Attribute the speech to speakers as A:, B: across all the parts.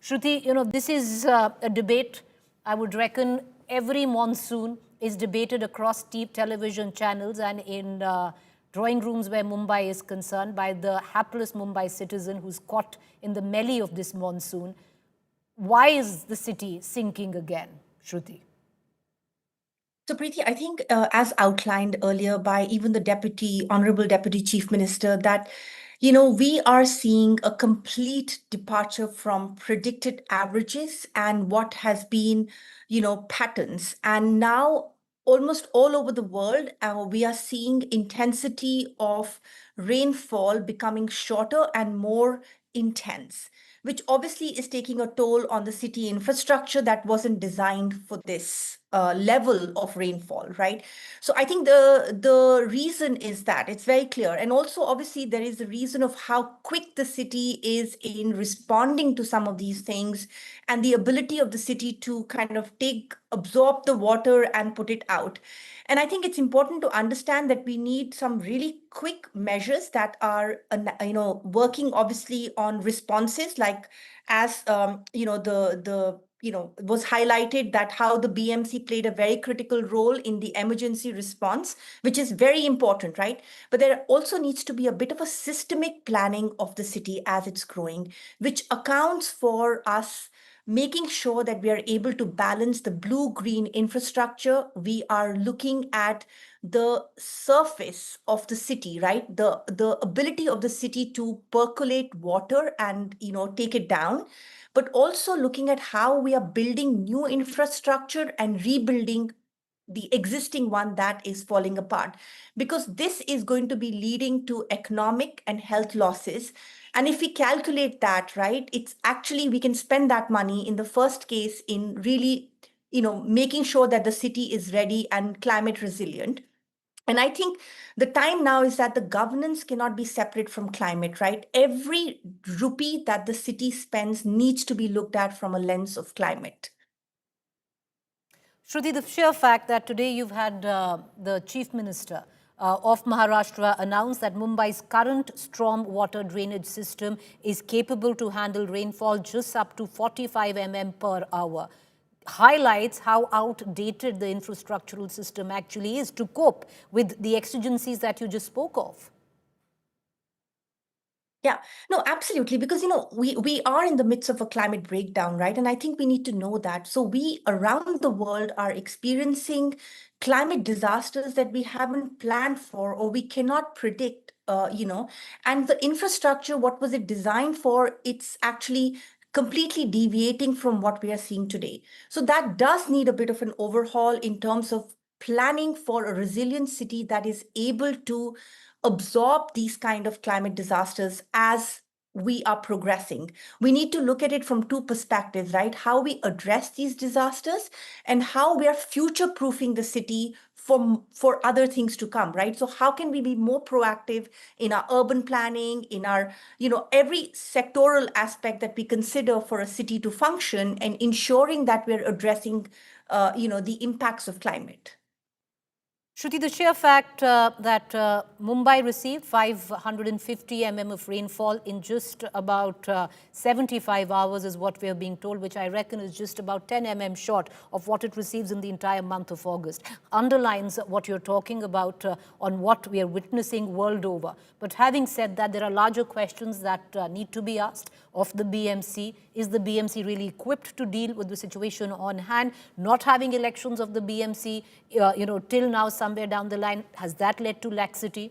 A: Shruti, this is a debate, I would reckon, every monsoon is debated across television channels and in drawing rooms where Mumbai is concerned by the hapless Mumbai citizen who's caught in the melee of this monsoon. Why is the city sinking again, Shruti?
B: So, Preeti, I think as outlined earlier by even the Honorable Deputy Chief Minister, that, we are seeing a complete departure from predicted averages and what has been, patterns. And now almost all over the world, we are seeing intensity of rainfall becoming shorter and more intense, which obviously is taking a toll on the city infrastructure that wasn't designed for this level of rainfall, right? So I think the reason is that it's very clear. And also, obviously, there is a reason of how quick the city is in responding to some of these things and the ability of the city to kind of absorb the water and put it out. And I think it's important to understand that we need some really quick measures that are, working obviously on responses, like as was highlighted that how the BMC played a very critical role in the emergency response, which is very important, right? But there also needs to be a bit of a systemic planning of the city as it's growing, which accounts for us making sure that we are able to balance the blue-green infrastructure. We are looking at the surface of the city, right? The ability of the city to percolate water and, take it down, but also looking at how we are building new infrastructure and rebuilding the existing one that is falling apart, because this is going to be leading to economic and health losses. And if we calculate that, right, it's actually, we can spend that money in the first case in really, making sure that the city is ready and climate resilient. And I think the time now is that the governance cannot be separate from climate, right? Every rupee that the city spends needs to be looked at from a lens of climate.
A: Shruti, the sheer fact that today you've had the Chief Minister of Maharashtra announce that Mumbai's current storm water drainage system is capable to handle rainfall just up to 45 per hour highlights how outdated the infrastructural system actually is to cope with the exigencies that you just spoke of.
B: Yeah, no, absolutely. Because, we are in the midst of a climate breakdown, right? And I think we need to know that. So we around the world are experiencing climate disasters that we haven't planned for or we cannot predict, and the infrastructure, what was it designed for? It's actually completely deviating from what we are seeing today. So that does need a bit of an overhaul in terms of planning for a resilient city that is able to absorb these kind of climate disasters as we are progressing. We need to look at it from two perspectives, right? How we address these disasters and how we are future-proofing the city for other things to come, right? So how can we be more proactive in our urban planning, in our, every sectoral aspect that we consider for a city to function, and ensuring that we're addressing, the impacts of climate.
A: Shruti, the sheer fact that Mumbai received 550 of rainfall in just about 75 hours is what we are being told, which I reckon is just about 10 short of what it receives in the entire month of August. Underlines what you're talking about on what we are witnessing world over. But having said that, there are larger questions that need to be asked of the BMC. Is the BMC really equipped to deal with the situation on hand? Not having elections of the BMC, till now, somewhere down the line, has that led to laxity?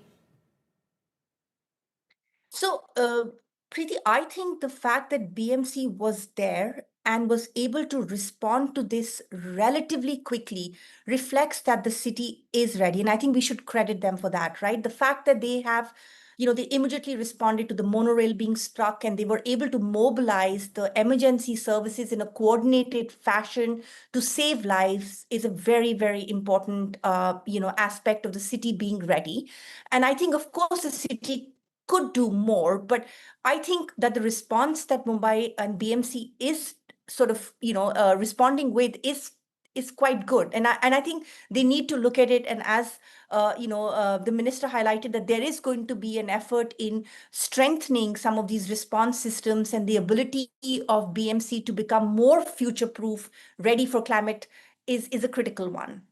B: So, Preeti, I think the fact that BMC was there and was able to respond to this relatively quickly reflects that the city is ready. And I think we should credit them for that, right? The fact that they have, they immediately responded to the monorail being struck and they were able to mobilize the emergency services in a coordinated fashion to save lives is a very, very important, aspect of the city being ready. And I think, of course, the city could do more, but I think that the response that Mumbai and BMC is sort of, responding with is is quite good. And I think they need to look at it. And as the minister highlighted, that there is going to be an effort in strengthening some of these response systems, and the ability of BMC to become more future-proof, ready for climate is a critical one.